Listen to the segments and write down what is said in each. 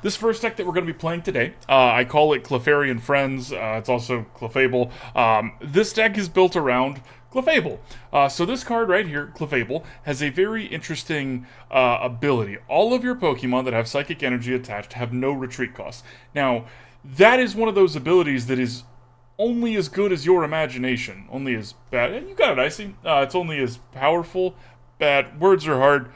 this first deck that we're going to be playing today, I call it Clefairy and Friends. It's also Clefable. This deck is built around Clefable. So this card right here, Clefable, has a very interesting ability. All of your Pokemon that have Psychic Energy attached have no retreat cost. Now, that is one of those abilities that is only as good as your imagination. Only as bad. You got it, Icy. It's only as powerful. Bad. Words are hard.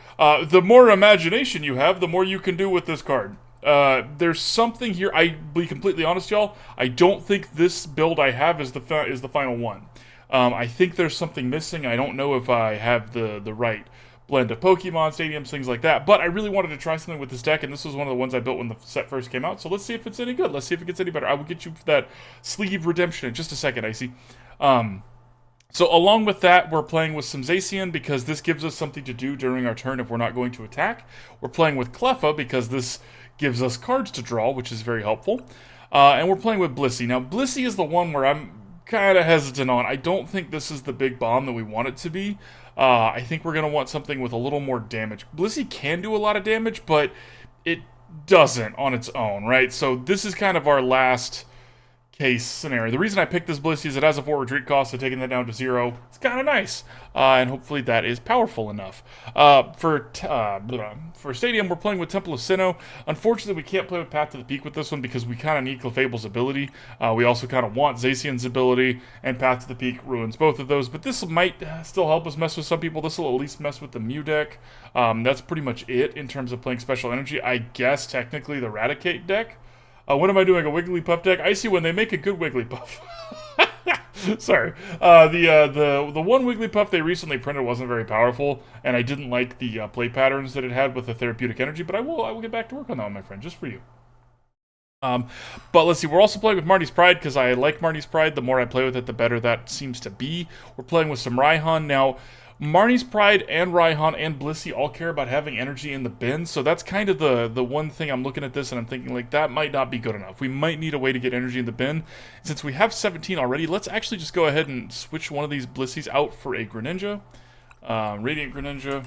The more imagination you have, the more you can do with this card. There's something here. I'll be completely honest, y'all. I don't think this build I have is the final one. I think there's something missing. I don't know if I have the right blend of Pokemon, stadiums, things like that. But I really wanted to try something with this deck, and this was one of the ones I built when the set first came out. So let's see if it's any good. Let's see if it gets any better. I will get you that sleeve redemption in just a second, Icy. So along with that, we're playing with some Zacian because this gives us something to do during our turn if we're not going to attack. We're playing with Cleffa because this gives us cards to draw, which is very helpful. And we're playing with Blissey. Now, Blissey is the one where I'm kind of hesitant on. I don't think this is the big bomb that we want it to be. I think we're going to want something with a little more damage. Blissey can do a lot of damage, but it doesn't on its own, right? So this is kind of our last case scenario. The reason I picked this Blissey is it has a 4 retreat cost, so taking that down to 0, it's kind of nice. And hopefully that is powerful enough. For Stadium, we're playing with Temple of Sinnoh. Unfortunately, we can't play with Path to the Peak with this one because we kind of need Clefable's ability. We also kind of want Zacian's ability, and Path to the Peak ruins both of those. But this might still help us mess with some people. This will at least mess with the Mew deck. That's pretty much it in terms of playing Special Energy. I guess technically the Eradicate deck. When am I doing a Wigglypuff deck? I see when they make a good Wigglypuff. Sorry. The one Wigglypuff they recently printed wasn't very powerful, and I didn't like the play patterns that it had with the therapeutic energy, but I will get back to work on that one, my friend, just for you. But let's see, we're also playing with Marnie's Pride, because I like Marnie's Pride. The more I play with it, the better that seems to be. We're playing with some Raihan. Now, Marnie's Pride and Raihan and Blissey all care about having energy in the bin, so that's kind of the one thing I'm looking at this and I'm thinking, like, that might not be good enough. We might need a way to get energy in the bin. Since we have 17 already, let's actually just go ahead and switch one of these Blisseys out for a Greninja. Radiant Greninja.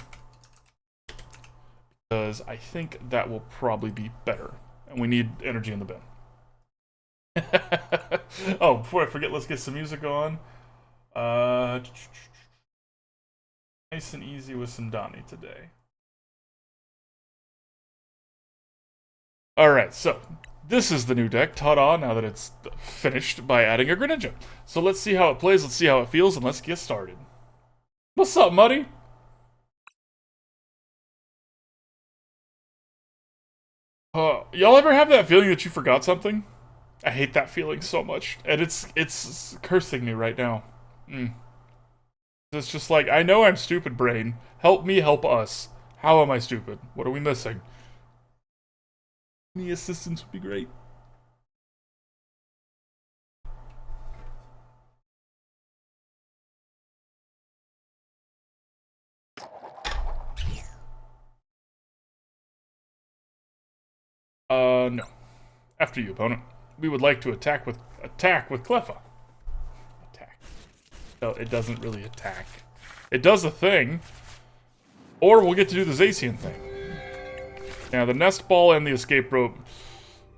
Because I think that will probably be better. And we need energy in the bin. Oh, before I forget, let's get some music on. Nice and easy with some Donnie today. Alright, so this is the new deck, ta-da, now that it's finished by adding a Greninja. So let's see how it plays, let's see how it feels, and let's get started. What's up, Muddy? Y'all ever have that feeling that you forgot something? I hate that feeling so much, and it's cursing me right now. It's just like, I know I'm stupid, brain. Help me help us. How am I stupid? What are we missing? Any assistance would be great. No. After you, opponent. We would like to attack with Cleffa. So it doesn't really attack. It does a thing. Or we'll get to do the Zacian thing. Now, the Nest Ball and the Escape Rope.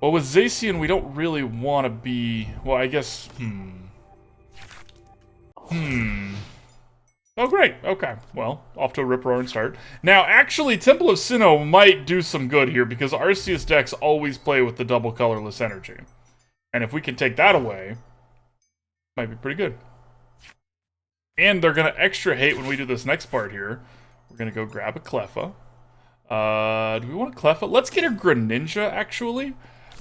Well, with Zacian, we don't really want to be... Well, I guess... Oh, great. Okay. Well, off to a rip-roaring start. Now, actually, Temple of Sinnoh might do some good here, because Arceus decks always play with the double colorless energy. And if we can take that away, it might be pretty good. And they're going to extra hate when we do this next part here. We're going to go grab a Cleffa. Do we want a Cleffa? Let's get a Greninja, actually.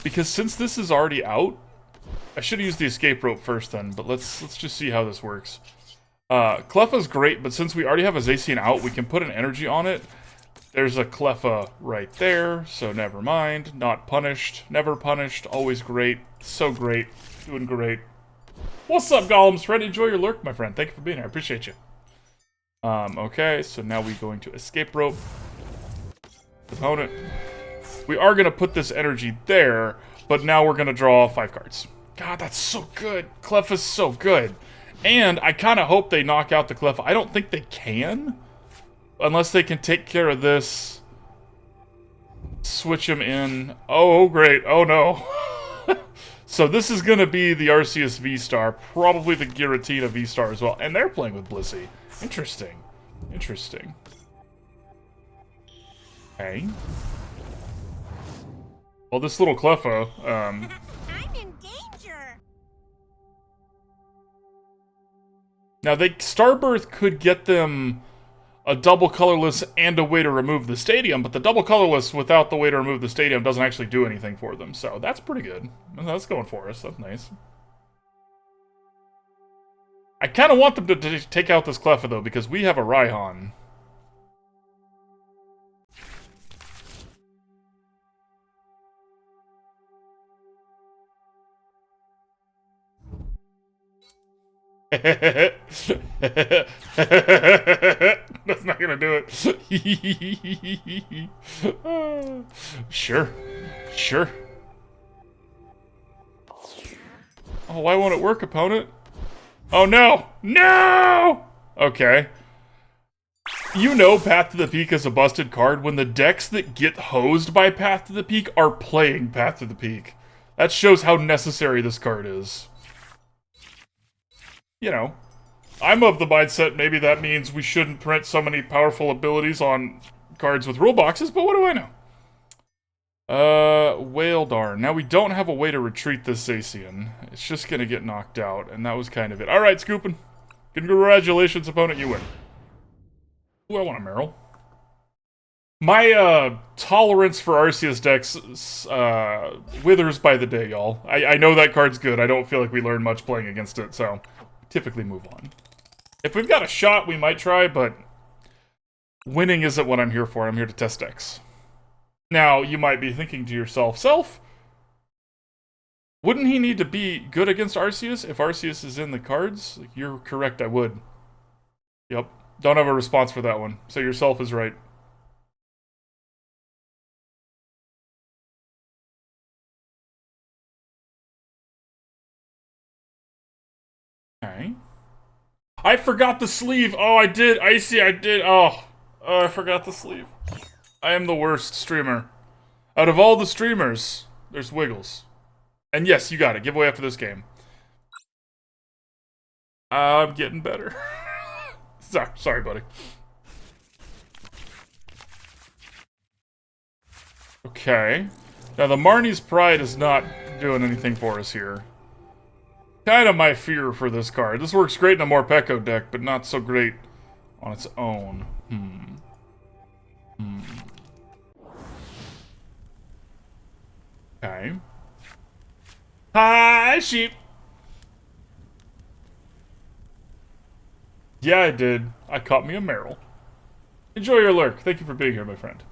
Because since this is already out... I should have used the Escape Rope first then, but let's just see how this works. Cleffa's great, but since we already have a Zacian out, we can put an energy on it. There's a Cleffa right there, so never mind. Not punished. Never punished. Always great. So great. Doing great. What's up, Golems? Friend, enjoy your lurk, my friend. Thank you for being here. I appreciate you. Okay, so now we're going to Escape Rope. Opponent. We are going to put this energy there, but now we're going to draw 5 cards. God, that's so good. Cleffa's so good. And I kind of hope they knock out the Cleffa. I don't think they can. Unless they can take care of this switch him in. Oh, great. Oh, no. So this is going to be the Arceus V-Star, probably the Giratina V-Star as well. And they're playing with Blissey. Interesting. Interesting. Okay. Well, this little Cleffa, I'm in danger. now, Starbirth could get them a double colorless and a way to remove the stadium, but the double colorless without the way to remove the stadium doesn't actually do anything for them, so that's pretty good. That's going for us. That's nice. I kind of want them to take out this Cleffa, though, because we have a Raihan. That's not gonna do it. Sure. Sure. Oh, why won't it work, opponent? Oh, no! No! Okay. You know Path to the Peak is a busted card when the decks that get hosed by Path to the Peak are playing Path to the Peak. That shows how necessary this card is. You know, I'm of the mindset maybe that means we shouldn't print so many powerful abilities on cards with rule boxes, but what do I know? Whaledar. Now we don't have a way to retreat this Zacian. It's just gonna get knocked out, and that was kind of it. Alright, Scoopin'. Congratulations, opponent, you win. Ooh, I want a Meryl. My, tolerance for Arceus decks, withers by the day, y'all. I know that card's good. I don't feel like we learn much playing against it, so typically move on. If we've got a shot, we might try, but winning isn't what I'm here for. I'm here to test decks. Now, you might be thinking to yourself, Self, wouldn't he need to be good against Arceus if Arceus is in the cards? You're correct, I would. Yep. Don't have a response for that one. So yourself is right. Okay. I forgot the sleeve. Oh, I did. Icy, I did. Oh, I forgot the sleeve. I am the worst streamer. Out of all the streamers, there's Wiggles. And yes, you got it. Giveaway after this game. I'm getting better. Sorry, buddy. Okay. Now, the Marnie's Pride is not doing anything for us here. Kind of my fear for this card. This works great in a Morpeko deck, but not so great on its own. Okay. Hi, sheep! Yeah, I did. I caught me a Meryl. Enjoy your lurk. Thank you for being here, my friend.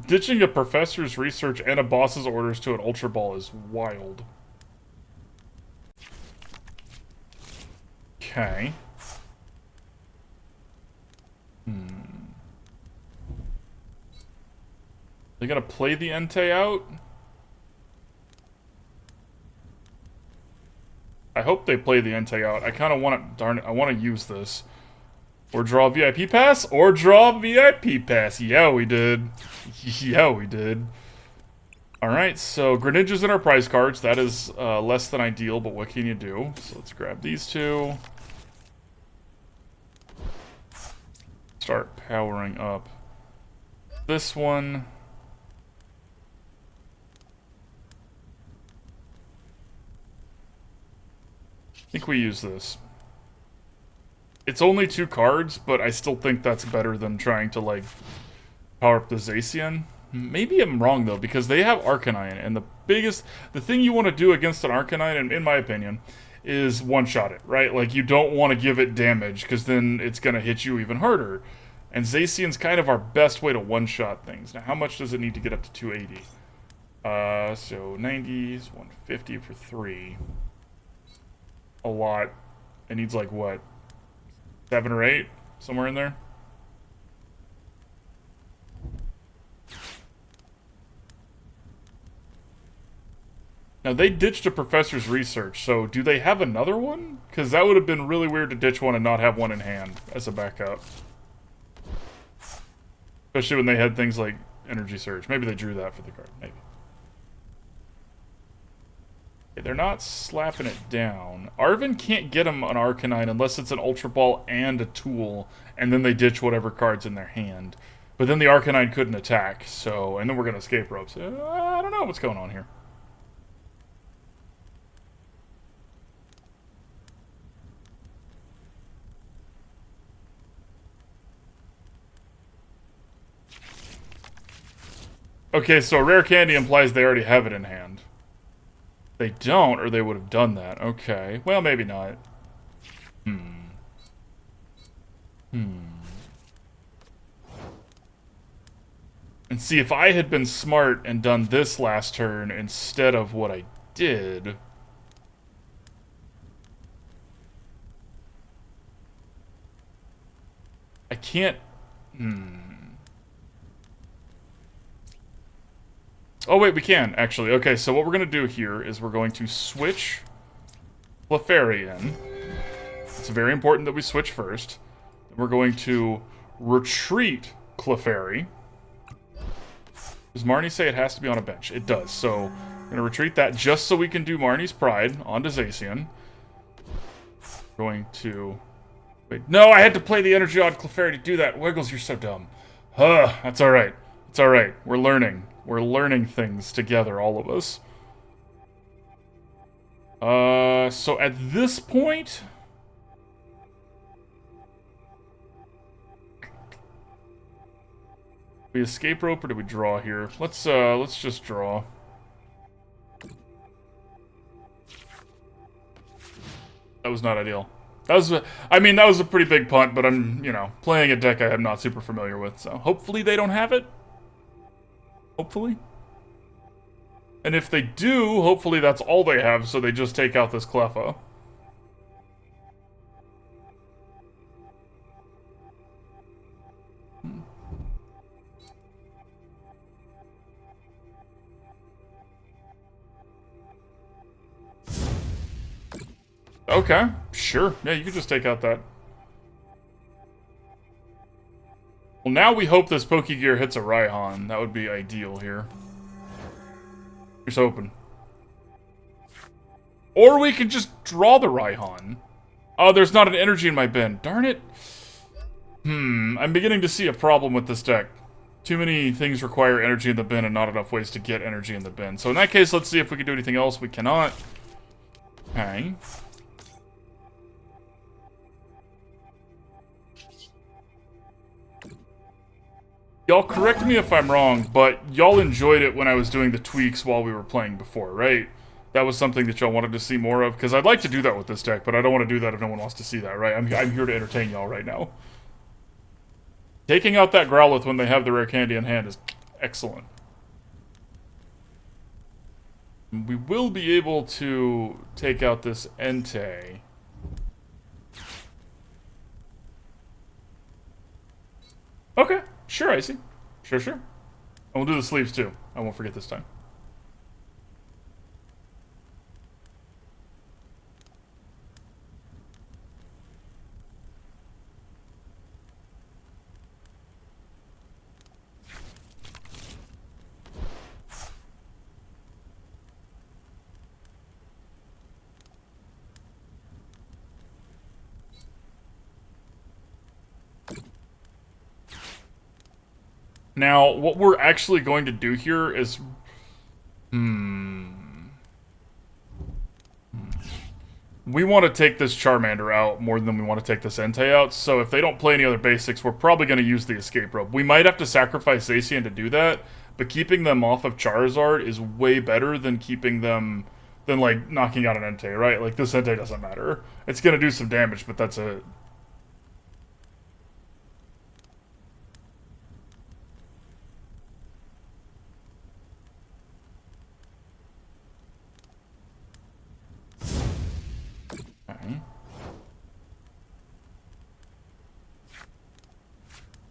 Ditching a professor's research and a boss's orders to an Ultra Ball is wild. Okay. They gonna play the Entei out? I hope they play the Entei out. I kind of want to, darn it, I want to use this. Or draw a VIP pass, or draw a VIP pass. Yeah, we did. Yeah, we did. Alright, so Greninja's in our prize cards. That is less than ideal, but what can you do? So let's grab these two. Start powering up this one. I think we use this. It's only 2 cards, but I still think that's better than trying to, like, power up the Zacian. Maybe I'm wrong, though, because they have Arcanine, and the thing you want to do against an Arcanine, in my opinion, is one-shot it, right? Like, you don't want to give it damage, because then it's going to hit you even harder. And Zacian's kind of our best way to one-shot things. Now, how much does it need to get up to 280? So 90 is 150 for 3. A lot. It needs, like, what? 7 or 8? Somewhere in there? Now, they ditched a professor's research, so do they have another one? Because that would have been really weird to ditch one and not have one in hand as a backup. Especially when they had things like Energy Surge. Maybe they drew that for the card. Maybe. Okay, they're not slapping it down. Arven can't get him an Arcanine unless it's an Ultra Ball and a tool, and then they ditch whatever card's in their hand. But then the Arcanine couldn't attack, so... And then we're going to escape ropes. I don't know what's going on here. Okay, so Rare Candy implies they already have it in hand. They don't, or they would have done that. Okay. Well, maybe not. And see, if I had been smart and done this last turn instead of what I did... I can't... Oh, wait, we can, actually. Okay, so what we're going to do here is we're going to switch Clefairy in. It's very important that we switch first. Then we're going to retreat Clefairy. Does Marnie say it has to be on a bench? It does, so we're going to retreat that just so we can do Marnie's Pride onto Zacian. Going to... Wait, no, I had to play the energy on Clefairy to do that. Wiggles, you're so dumb. That's alright. It's alright. We're learning. We're learning things together, all of us. So at this point... We escape rope or do we draw here? Let's just draw. That was not ideal. That was, I mean, that was a pretty big punt, but I'm, you know, playing a deck I'm not super familiar with, so hopefully they don't have it. Hopefully. And if they do, hopefully that's all they have, so they just take out this Cleffa. Okay, sure. Yeah, you can just take out that. Well, now we hope this Pokégear hits a Raihan. That would be ideal here. Here's hoping. Or we could just draw the Raihan. Oh, there's not an energy in my bin. Darn it. I'm beginning to see a problem with this deck. Too many things require energy in the bin and not enough ways to get energy in the bin. So in that case, let's see if we can do anything else. We cannot. Okay. Y'all correct me if I'm wrong, but y'all enjoyed it when I was doing the tweaks while we were playing before, right? That was something that y'all wanted to see more of, because I'd like to do that with this deck, but I don't want to do that if no one wants to see that, right? I'm here to entertain y'all right now. Taking out that Growlithe when they have the Rare Candy in hand is excellent. We will be able to take out this Entei. Okay. Sure, I see. Sure. And we'll do the sleeves too. I won't forget this time. Now, what we're actually going to do here is... We want to take this Charmander out more than we want to take this Entei out, so if they don't play any other basics, we're probably going to use the escape rope. We might have to sacrifice Zacian to do that, but keeping them off of Charizard is way better than keeping them... than, like, knocking out an Entei, right? Like, this Entei doesn't matter. It's going to do some damage, but that's it.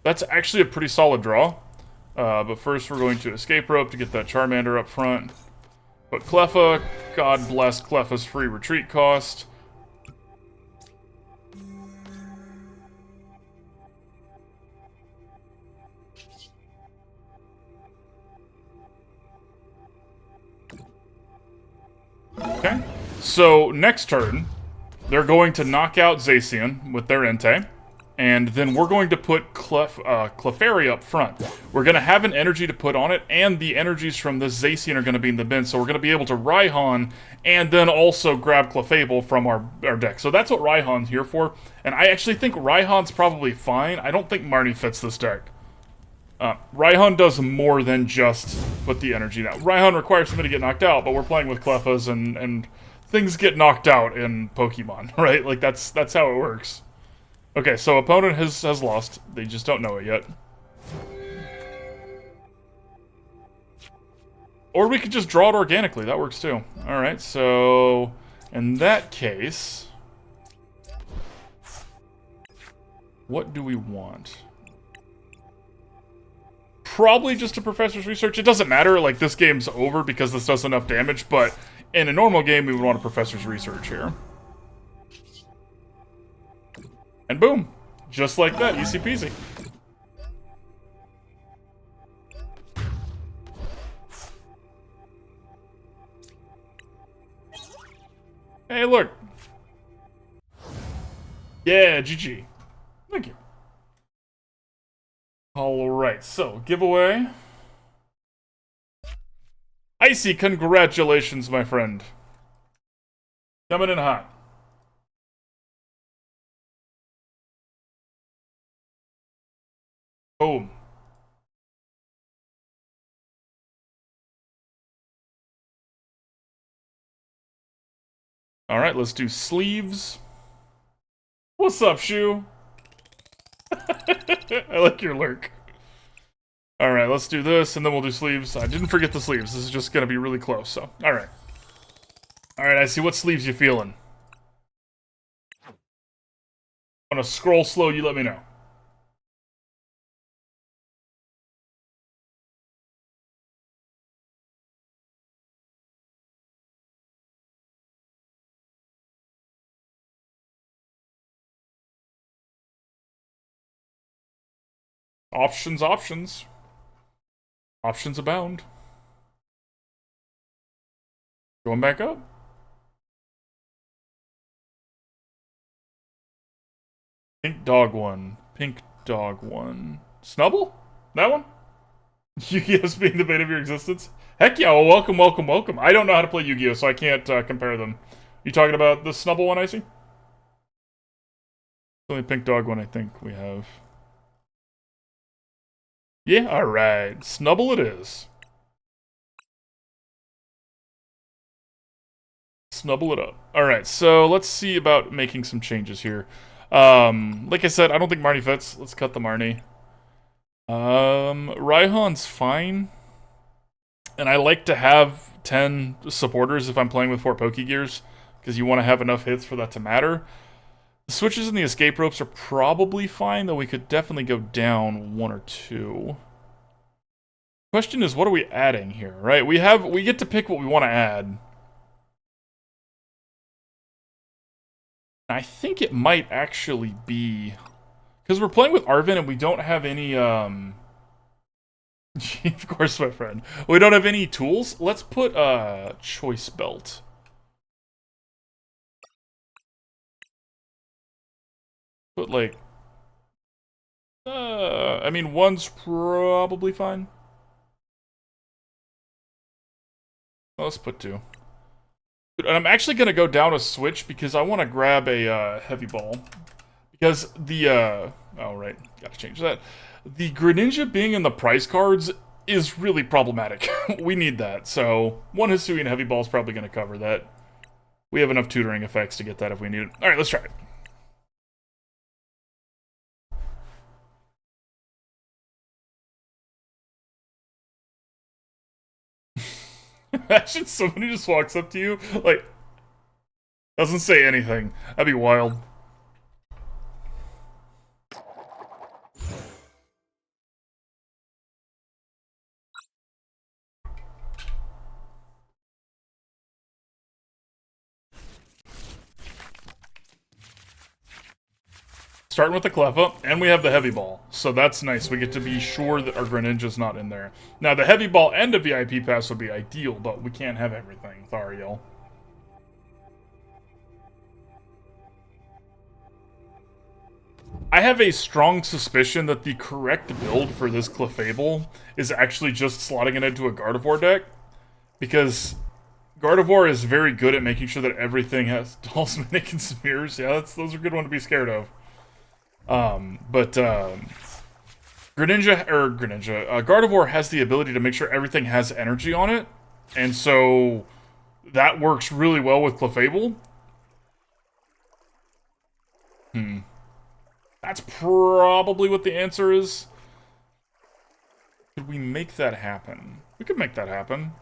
That's actually a pretty solid draw. But first we're going to escape rope to get that Charmander up front. But Cleffa, God bless Cleffa's free retreat cost. Okay, so next turn, they're going to knock out Zacian with their Entei, and then we're going to put Clefairy up front. We're going to have an energy to put on it, and the energies from this Zacian are going to be in the bin, so we're going to be able to Raihan, and then also grab Clefable from our deck. So that's what Raihan's here for, and I actually think Raihan's probably fine. I don't think Marnie fits this deck. Raihan does more than just put the energy down. Raihan requires somebody to get knocked out, but we're playing with Cleffas, and things get knocked out in Pokemon, right? Like, that's how it works. Okay, so opponent has lost. They just don't know it yet. Or we could just draw it organically. That works too. Alright, so in that case, what do we want? Probably just a Professor's Research. It doesn't matter, like, this game's over because this does enough damage, but in a normal game, we would want a Professor's Research here. And boom! Just like that, easy peasy. Hey, look! Yeah, GG. Thank you. Alright, so, giveaway. Icy, congratulations, my friend. Coming in hot. Boom. Alright, let's do sleeves. What's up, Shu? I like your lurk. Alright, let's do this, and then we'll do sleeves. I didn't forget the sleeves. This is just gonna be really close, so. Alright. Alright, I see. What sleeves you feeling? I'm gonna scroll slow, you let me know. Options, options. Options abound. Going back up. Pink dog one. Pink dog one. Snubble? That one? Yu-Gi-Oh's being the bane of your existence? Heck yeah, well, welcome, welcome, welcome. I don't know how to play Yu-Gi-Oh, so I can't compare them. You talking about the Snubble one, Icy? Only pink dog one I think we have. Yeah, alright. Snubble it is. Snubble it up. Alright, so let's see about making some changes here. Like I said, I don't think Marnie fits. Let's cut the Marnie. Raihan's fine. And I like to have 10 supporters if I'm playing with 4 Pokégears, because you want to have enough hits for that to matter. The switches and the escape ropes are probably fine, though we could definitely go down 1 or 2. Question is, what are we adding here, right? We get to pick what we want to add. I think it might actually be, because we're playing with Arven and we don't have any, of course, my friend. We don't have any tools. Let's put a choice belt. Put, like, I mean, 1's probably fine. Let's put 2. And I'm actually going to go down a switch because I want to grab a heavy ball. Because the, oh, right, gotta change that. The Greninja being in the price cards is really problematic. We need that, so 1 Hisui and heavy ball is probably going to cover that. We have enough tutoring effects to get that if we need it. Alright, let's try it. Imagine somebody just walks up to you, like, doesn't say anything. That'd be wild. Starting with the Cleffa, and we have the Heavy Ball. So that's nice. We get to be sure that our Greninja's not in there. Now, the Heavy Ball and a VIP Pass would be ideal, but we can't have everything with Ariel. I have a strong suspicion that the correct build for this Clefable is actually just slotting it into a Gardevoir deck, because Gardevoir is very good at making sure that everything has Talismanic and Smears. Yeah, those are a good one to be scared of. Gardevoir has the ability to make sure everything has energy on it, and so that works really well with Clefable. That's probably what the answer is. Could we make that happen? We could make that happen.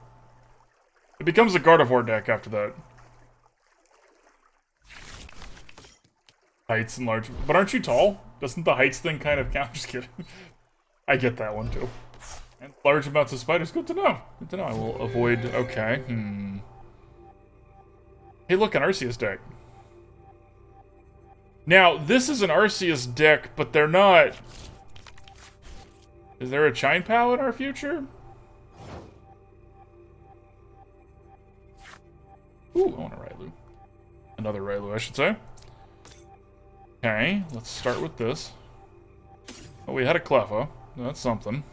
It becomes a Gardevoir deck after that. Heights and large... But aren't you tall? Doesn't the heights thing kind of count? Just kidding. I get that one, too. And large amounts of spiders. Good to know. Good to know. I will avoid... Okay. Hey, look, an Arceus deck. Now, this is an Arceus deck, but they're not... Is there a Chine-Pow in our future? Ooh, I want a Railu. Another Railu, I should say. Okay, let's start with this. Oh, we had a Cleffa. That's something.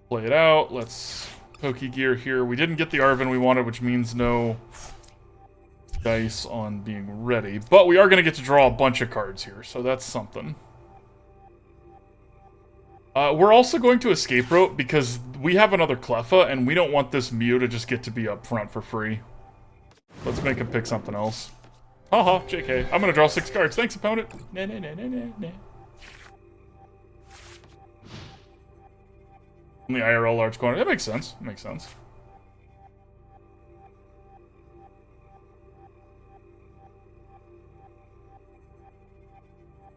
Play it out. Let's Pokégear here. We didn't get the Arven we wanted, which means no dice on being ready. But we are going to get to draw a bunch of cards here, so that's something. We're also going to Escape Rope because we have another Cleffa, and we don't want this Mew to just get to be up front for free. Let's make him pick something else. Haha, JK. I'm gonna draw 6 cards. Thanks, opponent. Nah, nah, nah, nah, nah, nah. Only IRL large corner. That makes sense. That makes sense.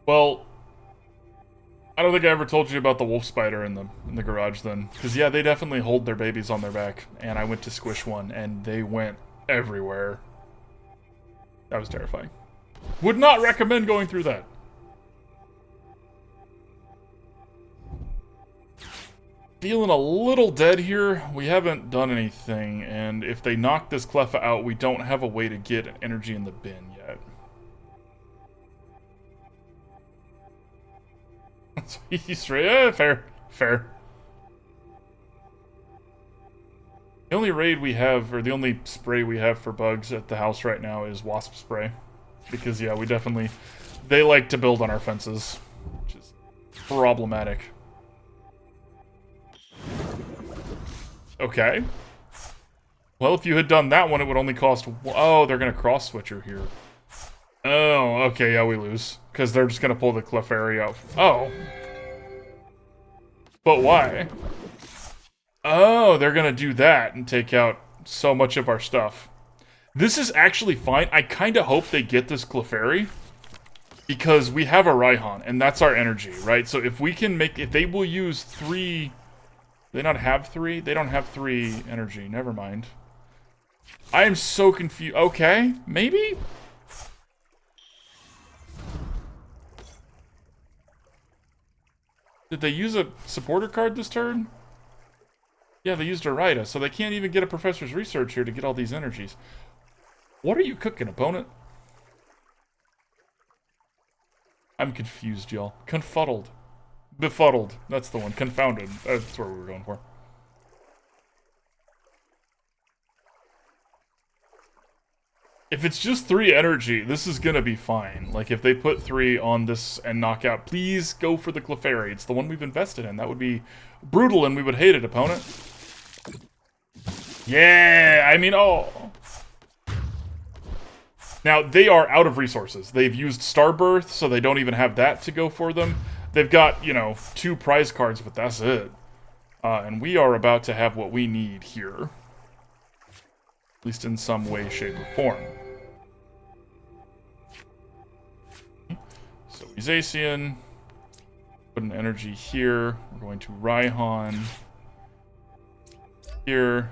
Well, I don't think I ever told you about the wolf spider in the garage then. Because, yeah, they definitely hold their babies on their back. And I went to squish one, and they went everywhere. That was terrifying. Would not recommend going through that. Feeling a little dead here. We haven't done anything, and if they knock this Cleffa out, we don't have a way to get energy in the bin yet. He's right. Yeah, fair. Fair. The only raid we have, or the only spray we have for bugs at the house right now is wasp spray. Because, yeah, we definitely... They like to build on our fences, which is problematic. Okay. Well, if you had done that one, it would only cost... Oh, they're going to cross-switcher here. Oh, okay, yeah, we lose. Because they're just going to pull the Clefairy out. Oh. But why? Oh, they're going to do that and take out so much of our stuff. This is actually fine. I kind of hope they get this Clefairy. Because we have a Raihan, and that's our energy, right? So if we can make... If they will use 3... Do they not have 3? They don't have 3 energy. Never mind. I am so confused. Okay, maybe? Did they use a supporter card this turn? Yeah, they used a Rida, so they can't even get a Professor's Research here to get all these energies. What are you cooking, opponent? I'm confused, y'all. Confuddled. Befuddled. That's the one. Confounded. That's what we were going for. If it's just 3 energy, this is gonna be fine. Like, if they put 3 on this and knock out, please go for the Clefairy. It's the one we've invested in. That would be brutal, and we would hate it, opponent. Yeah! I mean, oh... Now, they are out of resources. They've used Starbirth, so they don't even have that to go for them. They've got, you know, 2 prize cards, but that's it. And we are about to have what we need here. At least in some way, shape, or form. So, Zacian. Put an energy here. We're going to Raihan. Here.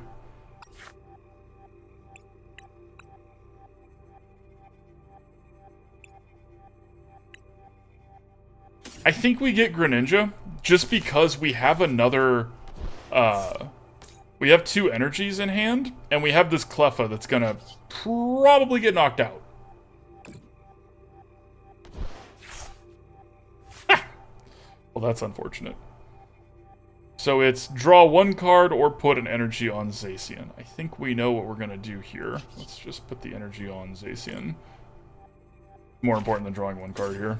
I think we get Greninja just because we have another, we have 2 energies in hand, and we have this Cleffa that's gonna probably get knocked out. Well, that's unfortunate. So it's draw 1 card or put an energy on Zacian. I think we know what we're gonna do here. Let's just put the energy on Zacian. More important than drawing 1 card here.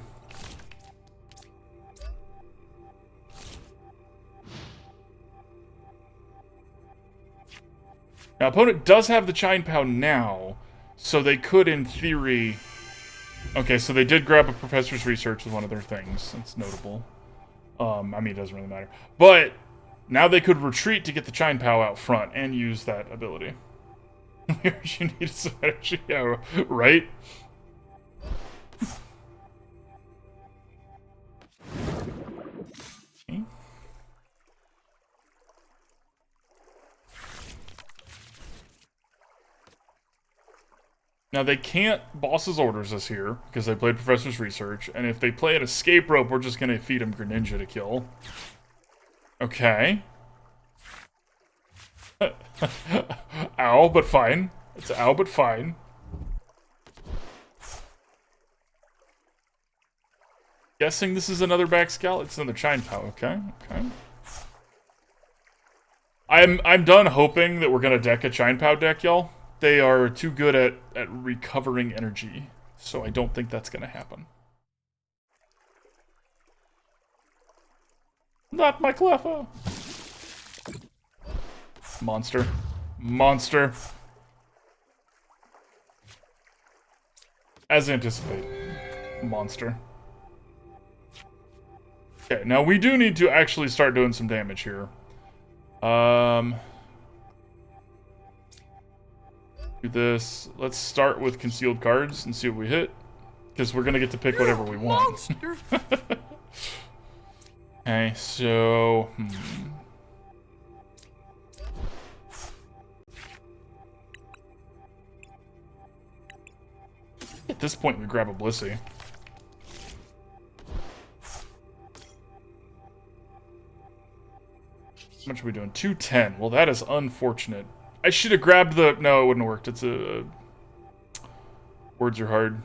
Now, opponent does have the Chine Pow now, so they could, in theory... Okay, so they did grab a Professor's Research with one of their things. That's notable. I mean, it doesn't really matter. But now they could retreat to get the Chine Pow out front and use that ability. You need some energy, yeah, right? Okay. Now, they can't Boss's Orders us here, because they played Professor's Research, and if they play an Escape Rope, we're just going to feed him Greninja to kill. Okay. Ow, but fine. It's ow, but fine. Guessing this is another back scout. It's another Chine Pow. Okay, okay. I'm done hoping that we're going to deck a Chine Pow deck, y'all. They are too good at recovering energy, so I don't think that's going to happen. Not my Cleffa! Monster. Monster. As anticipated. Monster. Okay, now we do need to actually start doing some damage here. Do this. Let's start with concealed cards and see what we hit, because we're gonna get to pick whatever we want. Okay, so at this point we grab a Blissey. How much are we doing? 210. Well, that is unfortunate. I should have grabbed the... No, it wouldn't have worked. It's a... Words are hard.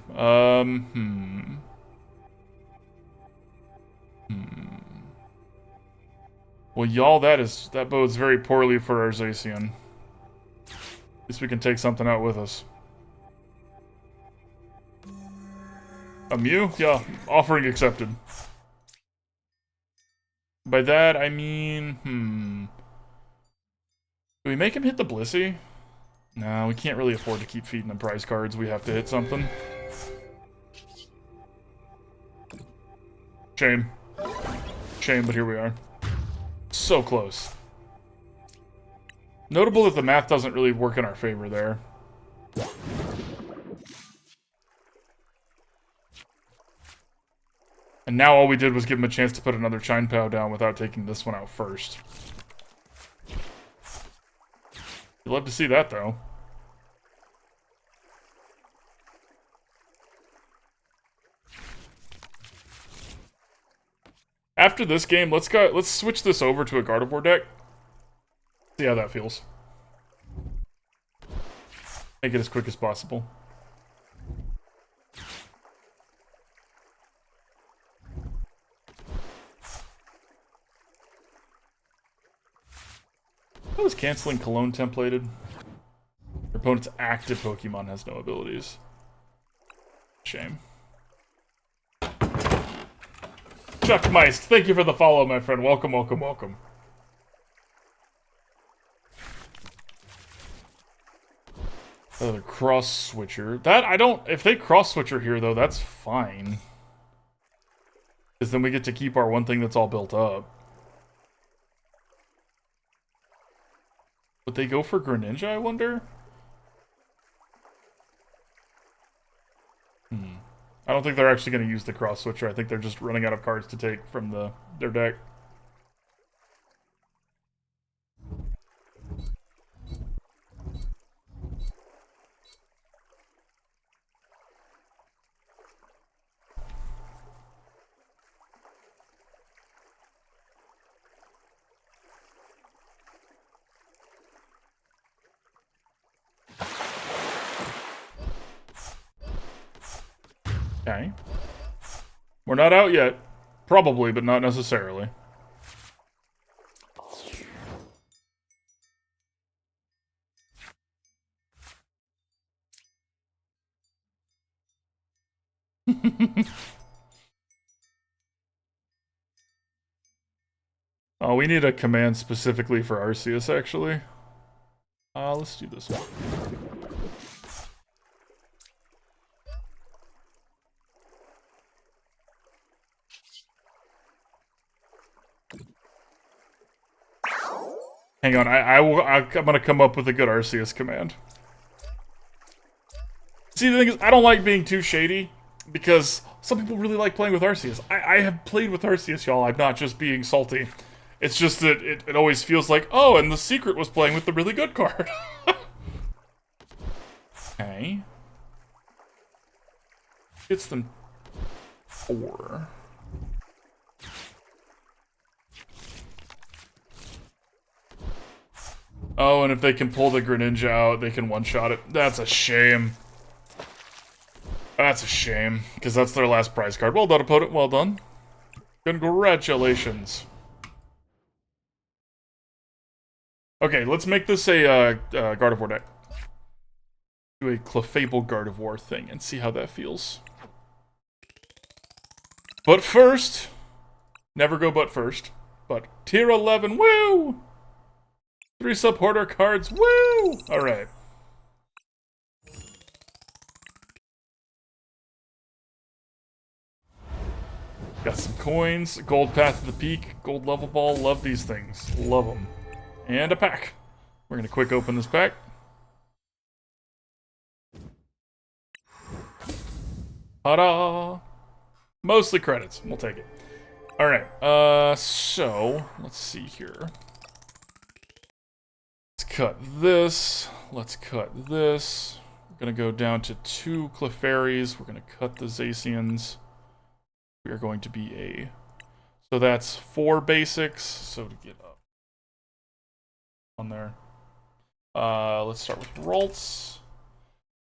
Well, y'all, that bodes very poorly for our Zacian. At least we can take something out with us. A Mew? Yeah, offering accepted. By that, I mean... Do we make him hit the Blissey? No, we can't really afford to keep feeding him prize cards. We have to hit something. Shame. Shame, but here we are. So close. Notable that the math doesn't really work in our favor there. And now all we did was give him a chance to put another Chine Pow down without taking this one out first. You'd love to see that, though. After this game, let's switch this over to a Gardevoir deck. See how that feels. Make it as quick as possible. How is canceling Cologne templated? Your opponent's active Pokemon has no abilities. Shame. Chuck Meist, thank you for the follow, my friend. Welcome, welcome, welcome. Another cross switcher. That I don't. If they cross switcher here, though, that's fine. Because then we get to keep our one thing that's all built up. Would they go for Greninja, I wonder? I don't think they're actually going to use the cross switcher. I think they're just running out of cards to take from their deck. Okay. We're not out yet. Probably, but not necessarily. Oh, we need a command specifically for Arceus, actually. Let's do this one. Hang on, I'm gonna come up with a good Arceus command. See, the thing is, I don't like being too shady, because some people really like playing with Arceus. I have played with Arceus, y'all. I'm not just being salty. It's just that it always feels like, oh, and the secret was playing with the really good card. Okay. It's them 4. Oh, and if they can pull the Greninja out, they can one-shot it. That's a shame. That's a shame, because that's their last prize card. Well done, opponent. Well done. Congratulations. Okay, let's make this a Gardevoir deck. Do a Clefable Gardevoir thing and see how that feels. But first, never go but first. But tier 11, woo! 3 supporter cards, woo! Alright. Got some coins, gold path to the peak, gold level ball, love these things. Love them. And a pack. We're gonna quick open this pack. Ta-da! Mostly credits. We'll take it. Alright, so, let's see here. Let's cut this. Let's cut this. We're gonna go down to 2 Clefairies. We're gonna cut the Zacians. We are going to be a... So that's 4 basics. So to get up on there. Let's start with Ralts.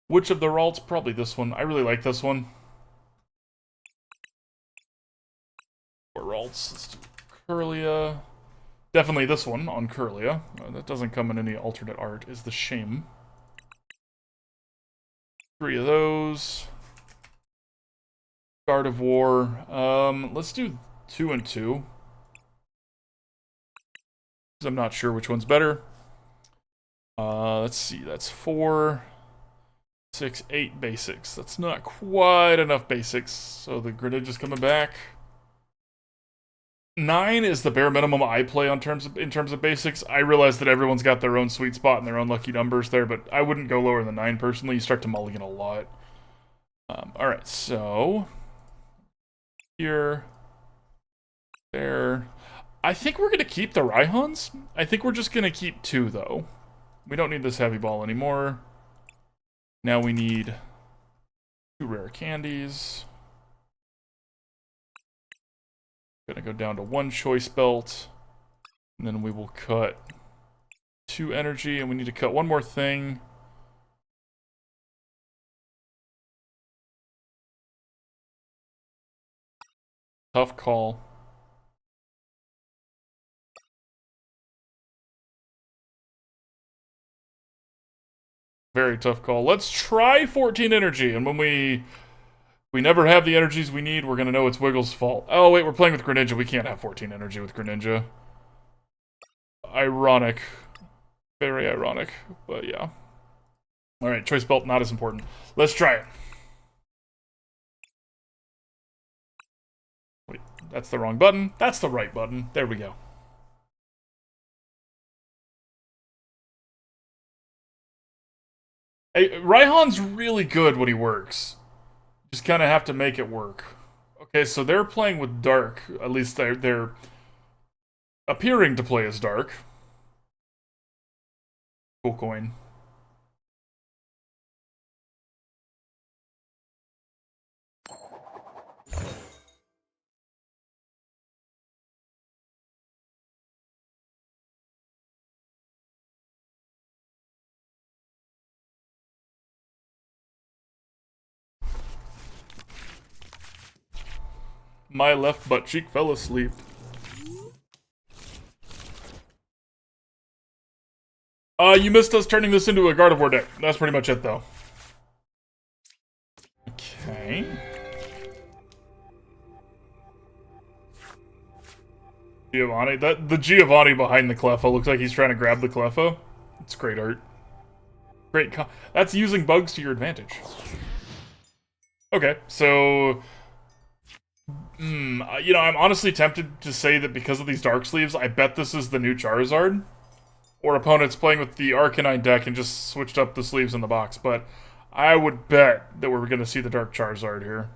Which of the Ralts? Probably this one. I really like this one. Or Ralts. Let's do Kirlia. Definitely this one on Kirlia. That doesn't come in any alternate art, is the shame. 3 of those. Gardevoir. Let's do 2 and 2. Because I'm not sure which one's better. Let's see. That's 4, 6, 8 basics. That's not quite enough basics. So the Greninja's coming back. 9 is the bare minimum I play in terms of basics. I realize that everyone's got their own sweet spot and their own lucky numbers there, but I wouldn't go lower than 9 personally. You start to mulligan a lot. Alright, so... Here... There... I think we're going to keep the Raihans. I think we're just going to keep 2, though. We don't need this heavy ball anymore. Now we need 2 rare candies. Gonna go down to 1 choice belt. And then we will cut 2 energy, and we need to cut 1 more thing. Tough call. Very tough call. Let's try 14 energy, and when we never have the energies we need, we're gonna know it's Wiggle's fault. Oh wait, we're playing with Greninja. We can't have 14 energy with Greninja. Ironic. Very ironic, but yeah. Alright, choice belt, not as important. Let's try it. Wait, that's the wrong button. That's the right button. There we go. Hey, Raihan's really good when he works. Just kind of have to make it work. Okay, so they're playing with Dark. At least they're appearing to play as Dark. Cool coin. My left butt cheek fell asleep. You missed us turning this into a Gardevoir deck. That's pretty much it, though. Okay. Giovanni. The Giovanni behind the Cleffa looks like he's trying to grab the Cleffa. It's great art. Great. That's using bugs to your advantage. Okay, so... you know, I'm honestly tempted to say that because of these Dark Sleeves, I bet this is the new Charizard. Or opponents playing with the Arcanine deck and just switched up the sleeves in the box, but I would bet that we're going to see the Dark Charizard here.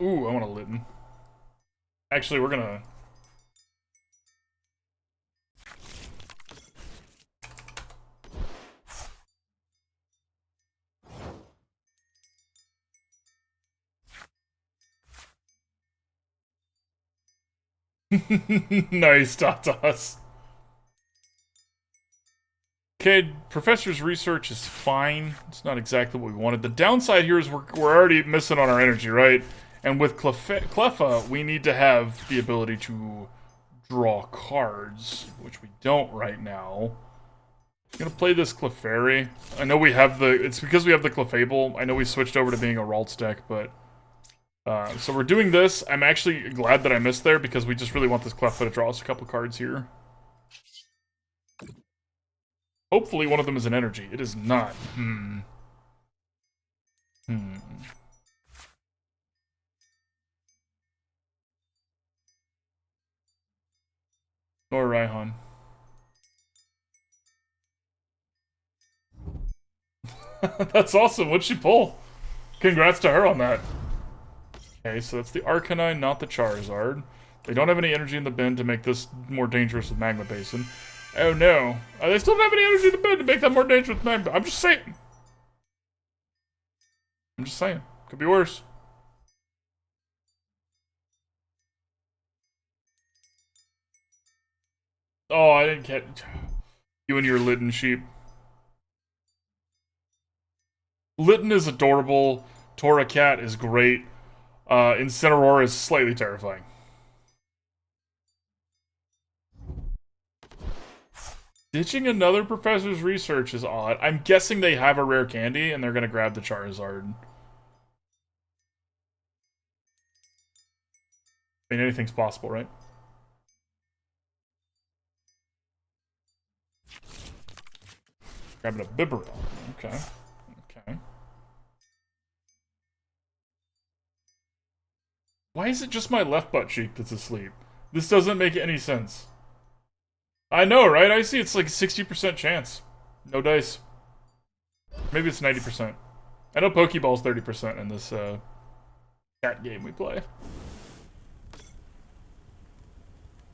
Ooh, I want a Litten. Actually, we're gonna... Nice, Tatas. Okay, Professor's research is fine. It's not exactly what we wanted. The downside here is we're already missing on our energy, right? And with Cleffa, we need to have the ability to draw cards, which we don't right now. I'm gonna play this Clefairy. I know we have the... It's because we have the Clefable. I know we switched over to being a Ralts deck, but... so we're doing this. I'm actually glad that I missed there, because we just really want this Cleffa to draw us a couple cards here. Hopefully one of them is an energy. It is not. Or Raihan. That's awesome. What'd she pull? Congrats to her on that. Okay, so that's the Arcanine, not the Charizard. They don't have any energy in the bin to make this more dangerous with Magma Basin. Oh no. They still don't have any energy in the bin to make that more dangerous with Magma. I'm just saying. Could be worse. Oh, I didn't get... You and your Litten sheep. Litten is adorable. Torracat is great. Incineroar is slightly terrifying. Ditching another Professor's research is odd. I'm guessing they have a rare candy and they're gonna grab the Charizard. I mean, anything's possible, right? Grabbing a Bibarel. Okay. Okay. Why is it just my left butt cheek that's asleep? This doesn't make any sense. I know, right? I see it's like 60% chance. No dice. Maybe it's 90%. I know Pokeball's 30% in this cat game we play.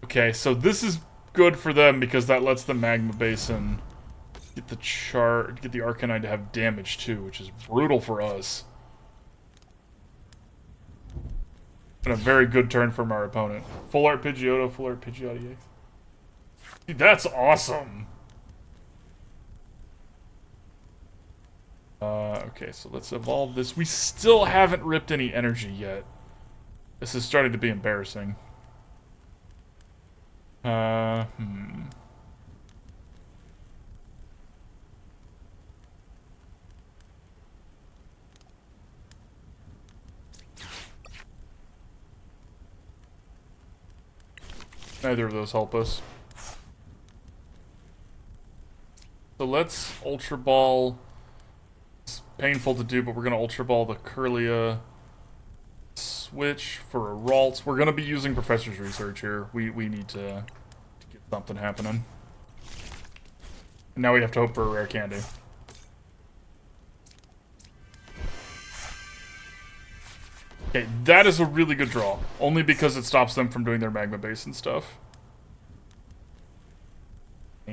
Okay, so this is good for them because that lets the Magma Basin get the Arcanine to have damage too, which is brutal for us. And a very good turn from our opponent. Full Art Pidgeotto, Full Art Pidgeotto EX. Dude, that's awesome! Okay, so let's evolve this. We still haven't ripped any energy yet. This is starting to be embarrassing. Neither of those help us. So let's Ultra Ball. It's painful to do, but we're going to Ultra Ball the Kirlia. Switch for a Ralts. We're going to be using Professor's Research here. We need to get something happening. And now we have to hope for a rare candy. Okay, that is a really good draw. Only because it stops them from doing their Magma Base and stuff.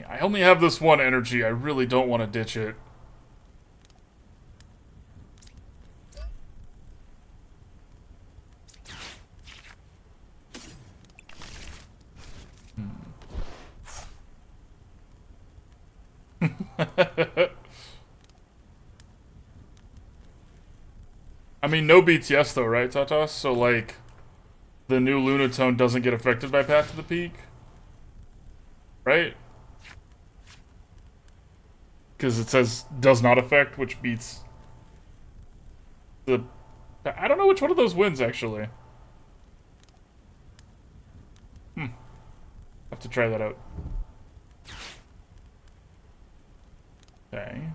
I only have this one energy. I really don't want to ditch it. I mean, no beats yes, though, right, Tatas? So, like, the new Lunatone doesn't get affected by Path to the Peak? Right? Because it says does not affect, which beats the... I don't know which one of those wins, actually. Have to try that out. Okay.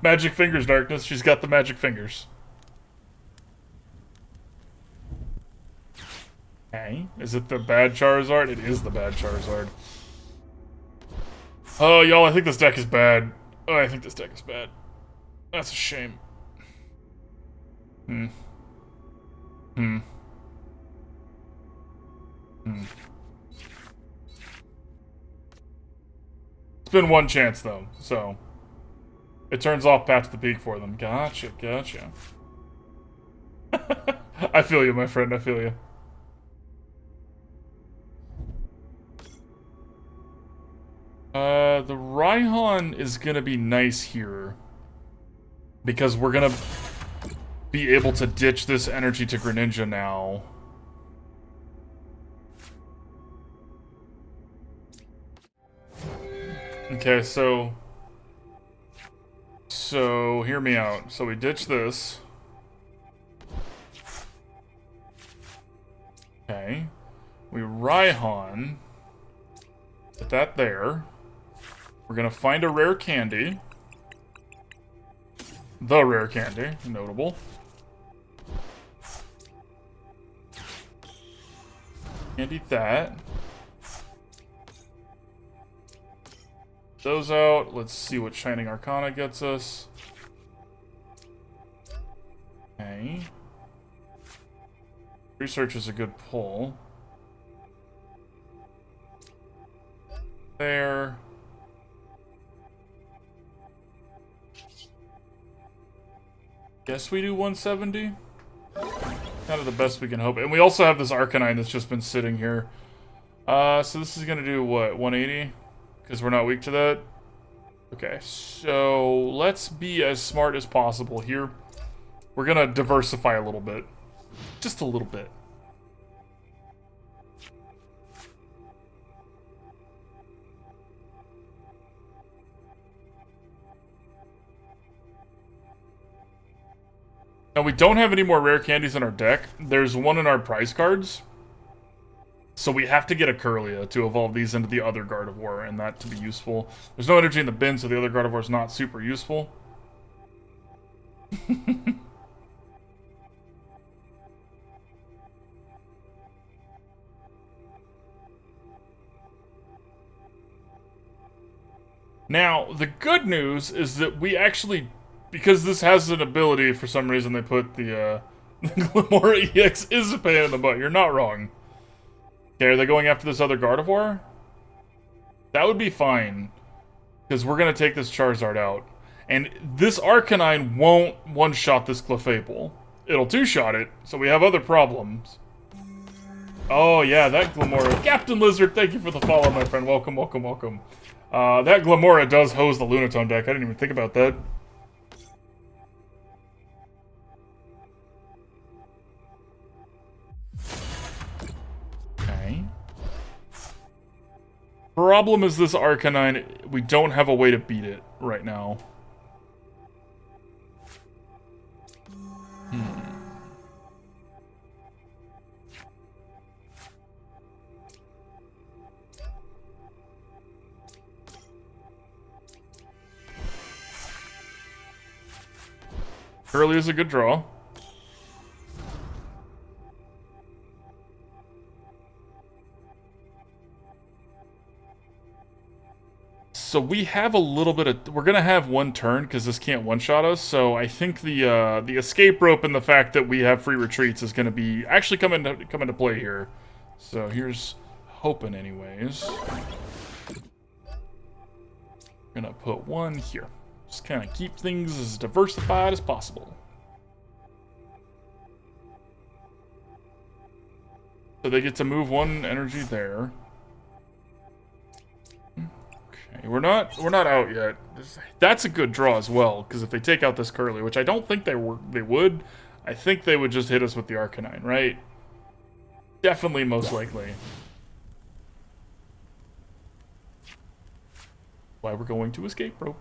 Magic fingers, Darkness. She's got the magic fingers. Okay. Is it the bad Charizard? It is the bad Charizard. Oh, y'all, I think this deck is bad. Oh, I think this deck is bad. That's a shame. It's been one chance, though, so... It turns off Path to the Peak for them. Gotcha, gotcha. I feel you, my friend, I feel you. The Raihan is gonna be nice here. Because we're gonna be able to ditch this energy to Greninja now. Okay, so hear me out. So we ditch this. Okay. We Raihan. Put that there. We're gonna find a rare candy. The rare candy, notable. Can't eat that. Those out. Let's see what Shining Arcana gets us. Okay. Research is a good pull. There. Guess we do 170. Kind of the best we can hope. And we also have this Arcanine that's just been sitting here. So this is going to do, what, 180? Because we're not weak to that? Okay, so let's be as smart as possible here. We're going to diversify a little bit. Just a little bit. Now, we don't have any more rare candies in our deck. There's one in our prize cards. So we have to get a Kirlia to evolve these into the other Gardevoir, and that to be useful. There's no energy in the bin, so the other Gardevoir is not super useful. Now, the good news is that we actually... Because this has an ability, for some reason they put the Glimmora EX is a pain in the butt. You're not wrong. Okay, are they going after this other Gardevoir? That would be fine. Because we're going to take this Charizard out. And this Arcanine won't one-shot this Clefable. It'll two-shot it, so we have other problems. Oh yeah, that Glimmora. Captain Lizard, thank you for the follow, my friend. Welcome, welcome, welcome. That Glimmora does hose the Lunatone deck. I didn't even think about that. Problem is this Arcanine, we don't have a way to beat it right now. Kirlia is a good draw. So we have a little bit of... We're going to have one turn because this can't one-shot us. So I think the escape rope and the fact that we have free retreats is going to be actually come into play here. So here's hoping anyways. Gonna put one here. Just kind of keep things as diversified as possible. So they get to move one energy there. Okay, we're not out yet. That's a good draw as well, because if they take out this Kirlia, which I don't think they would, I think they would just hit us with the Arcanine, right? Definitely, most likely. Why we're going to escape rope.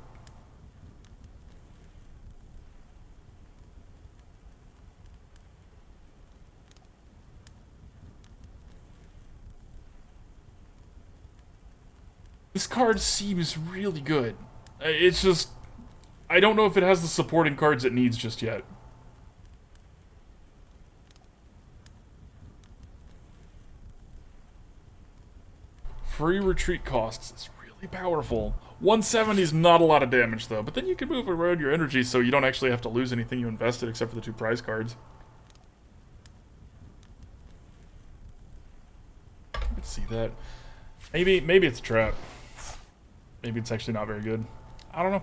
This card seems really good. It's just... I don't know if it has the supporting cards it needs just yet. Free retreat costs is really powerful. 170 is not a lot of damage, though. But then you can move around your energy so you don't actually have to lose anything you invested except for the 2 prize cards. Let's see that. Maybe it's a trap. Maybe it's actually not very good. I don't know.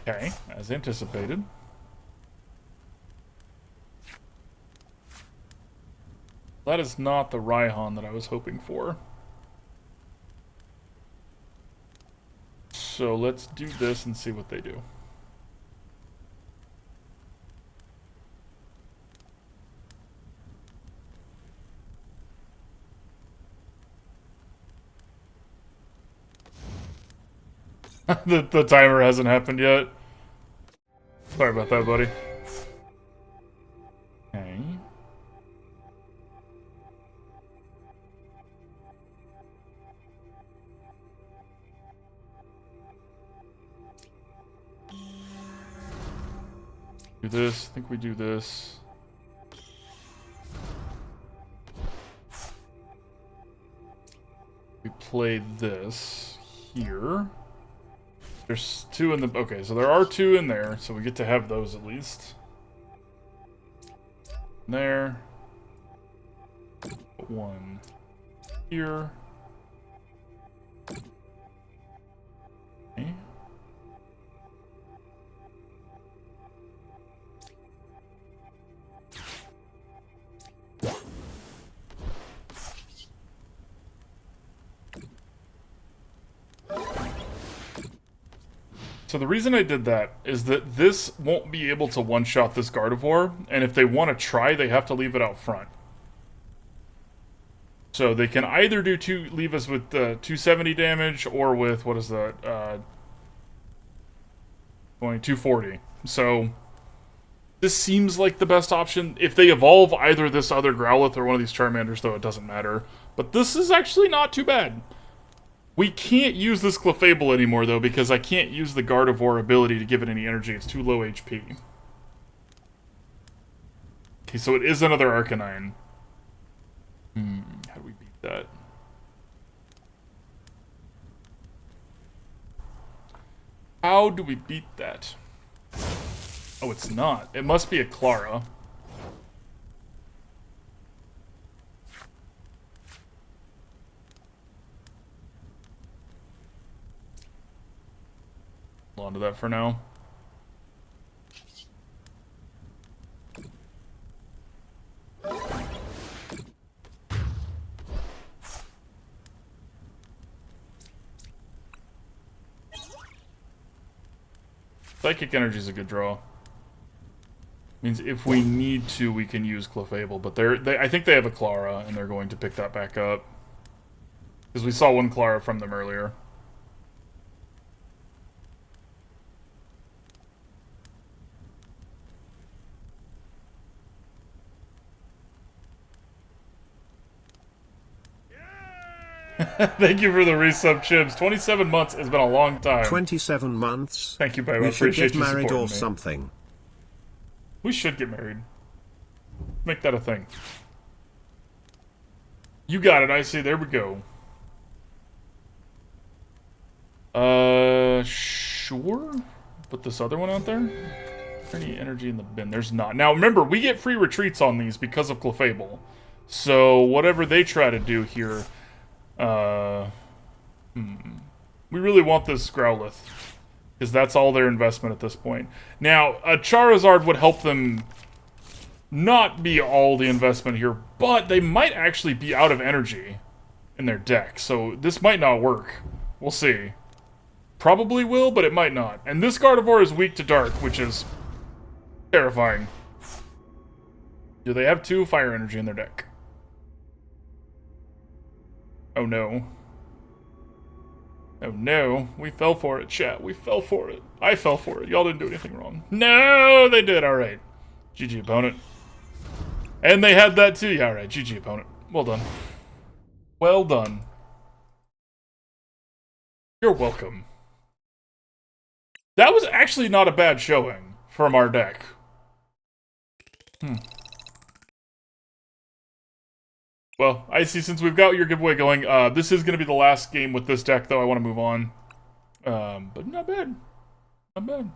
Okay, as anticipated. That is not the Raihan that I was hoping for. So let's do this and see what they do. the timer hasn't happened yet. Sorry about that, buddy. Okay. Do this. I think we do this. We play this here. There's 2 in the... Okay, so there are 2 in there, so we get to have those at least. There. Put 1 here. Okay. So the reason I did that is that this won't be able to one-shot this Gardevoir, and if they want to try, they have to leave it out front. So they can either do leave us with 270 damage, or with, what is that, 240. So this seems like the best option. If they evolve either this other Growlithe or one of these Charmanders, though, it doesn't matter. But this is actually not too bad. We can't use this Clefable anymore, though, because I can't use the Gardevoir ability to give it any energy. It's too low HP. Okay, so it is another Arcanine. How do we beat that? How do we beat that? Oh, it's not. It must be a Clara. Hold on to that for now. Psychic Energy is a good draw. Means if we need to, we can use Clefable, but I think they have a Clara, and they're going to pick that back up. Because we saw one Clara from them earlier. Thank you for the resub, Chibs. 27 months has been a long time. 27 months? Thank you, baby. I We should appreciate get you married supporting or me. something. We should get married. Make that a thing. You got it, I see. There we go. Sure. Put this other one out there. Is there any energy in the bin? There's not. Now, remember, we get free retreats on these because of Clefable. So, whatever they try to do here, we really want this Growlithe. Because that's all their investment at this point. Now, a Charizard would help them not be all the investment here, but they might actually be out of energy in their deck. So, this might not work. We'll see. Probably will, but it might not. And this Gardevoir is weak to dark, which is terrifying. Do they have 2 fire energy in their deck? Oh no. Oh no. We fell for it, chat. We fell for it. I fell for it. Y'all didn't do anything wrong. No, they did. Alright. GG, opponent. And they had that too. Yeah, alright. GG, opponent. Well done. Well done. You're welcome. That was actually not a bad showing from our deck. Well, I see, since we've got your giveaway going, this is going to be the last game with this deck, though. I want to move on. But not bad. Not bad.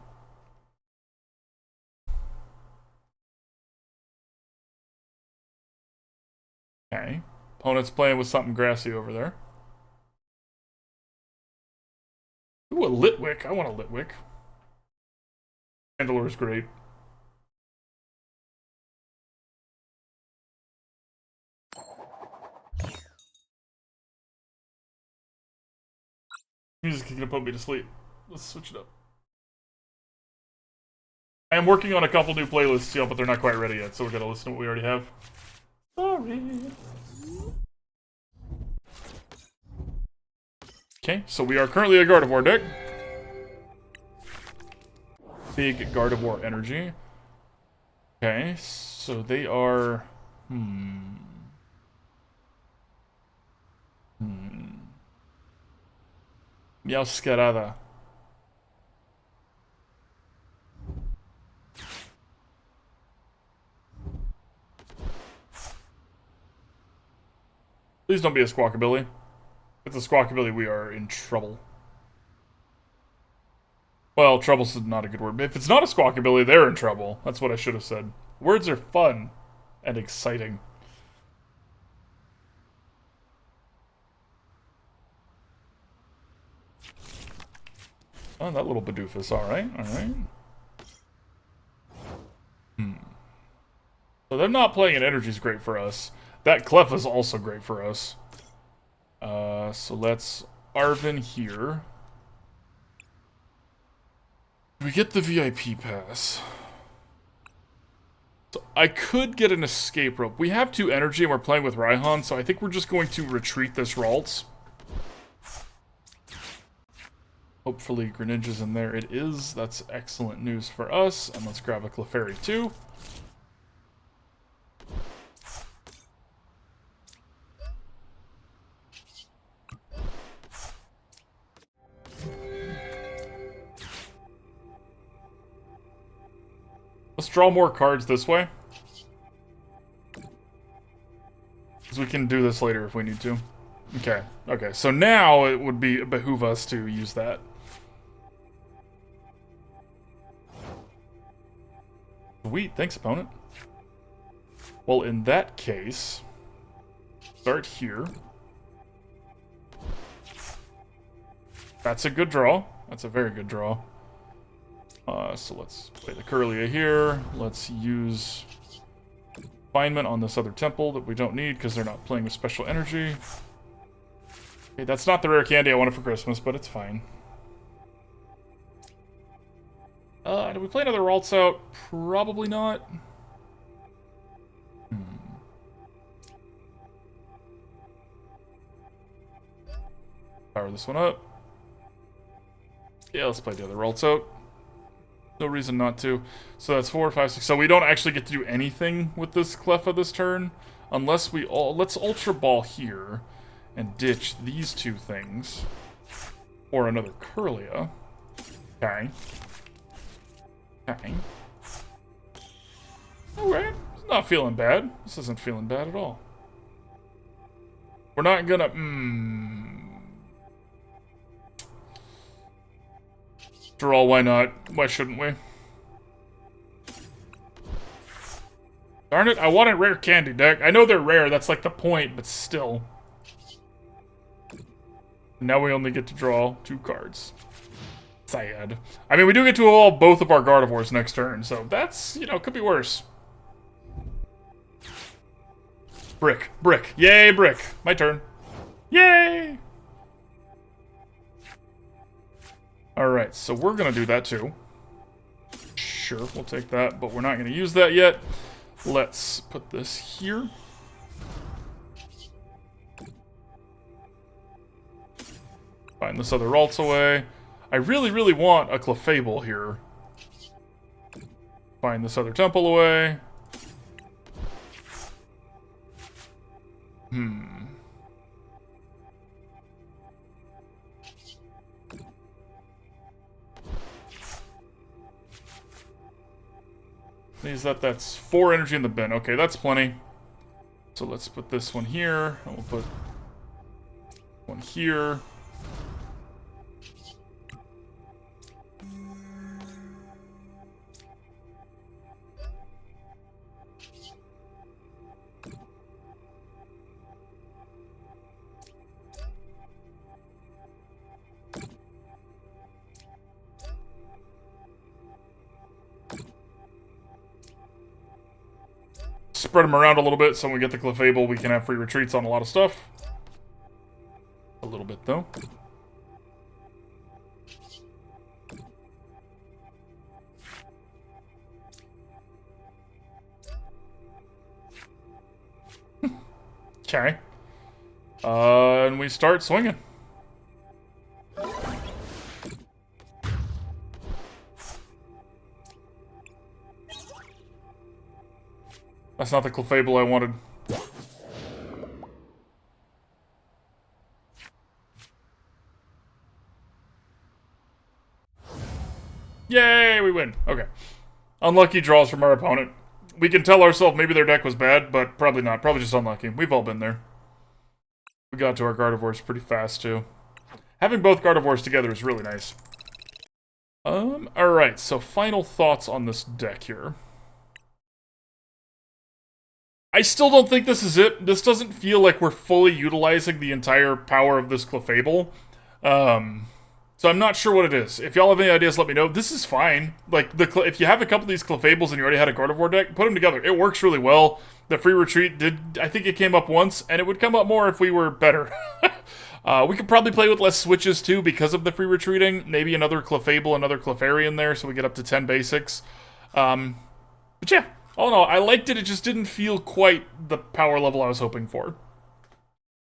Okay. Opponent's playing with something grassy over there. Ooh, a Litwick. I want a Litwick. Chandeler's great. Music's gonna put me to sleep. Let's switch it up. I am working on a couple new playlists, yeah, but they're not quite ready yet, so we're gonna listen to what we already have. Sorry. Okay, so we are currently a Gardevoir deck. Big Gardevoir energy. Okay, so they are... Meowscarada. Please don't be a Squawkabilly. If it's a Squawkabilly, we are in trouble. Well, trouble's not a good word. If it's not a Squawkabilly, they're in trouble. That's what I should have said. Words are fun and exciting. Oh, that little Bidoofus. Alright, alright. So they're not playing an energy's great for us. That Cleffa's also great for us. So let's Arven here. We get the VIP pass. So I could get an escape rope. We have 2 energy and we're playing with Raihan, so I think we're just going to retreat this Ralts. Hopefully Greninja's in there. It is. That's excellent news for us. And let's grab a Clefairy too. Let's draw more cards this way. Because we can do this later if we need to. Okay, okay. So now it would behoove us to use that. Sweet, thanks, opponent. Well, in that case, start here. That's a good draw. That's a very good draw. So let's play the Kirlia here. Let's use Refinement on this other temple that we don't need because they're not playing with special energy. Okay, that's not the rare candy I wanted for Christmas, but it's fine. Do we play another Ralts out? Probably not. Power this one up. Yeah, let's play the other Ralts out. No reason not to. So that's 4, 5, 6. So we don't actually get to do anything with this Cleffa this turn. Unless we let's Ultra Ball here. and ditch these two things for another Kirlia. Okay. Okay. Alright. It's not feeling bad. This isn't feeling bad at all. We're not gonna... After all, why not? Why shouldn't we? Darn it, I want a rare candy deck. I know they're rare, that's like the point, but still. Now we only get to draw 2 cards. Sad. I mean, we do get to evolve both of our Gardevoirs next turn, so that's, you know, could be worse. Brick. Brick. Yay, brick. My turn. Yay! Alright, so we're gonna do that too. Sure, we'll take that, but we're not gonna use that yet. Let's put this here. Find this other Ralts away. I really, really want a Clefable here. Find this other Temple away. That's 4 energy in the bin. Okay, that's plenty. So let's put this one here, and we'll put one here. Spread them around a little bit so when we get the Clefable, we can have free retreats on a lot of stuff. A little bit, though. Okay. And we start swinging. That's not the Clefable I wanted. Yay, we win. Okay. Unlucky draws from our opponent. We can tell ourselves maybe their deck was bad, but probably not. Probably just unlucky. We've all been there. We got to our Gardevoirs pretty fast, too. Having both Gardevoirs together is really nice. Alright, so final thoughts on this deck here. I still don't think this is it. This doesn't feel like we're fully utilizing the entire power of this Clefable. So I'm not sure what it is. If y'all have any ideas, let me know. This is fine. Like, if you have a couple of these Clefables and you already had a Gardevoir deck, put them together. It works really well. The free retreat did... I think it came up once, and it would come up more if we were better. We could probably play with less switches, too, because of the free retreating. Maybe another Clefable, another Clefairy in there, so we get up to 10 basics. But yeah. All in all, I liked it. It just didn't feel quite the power level I was hoping for.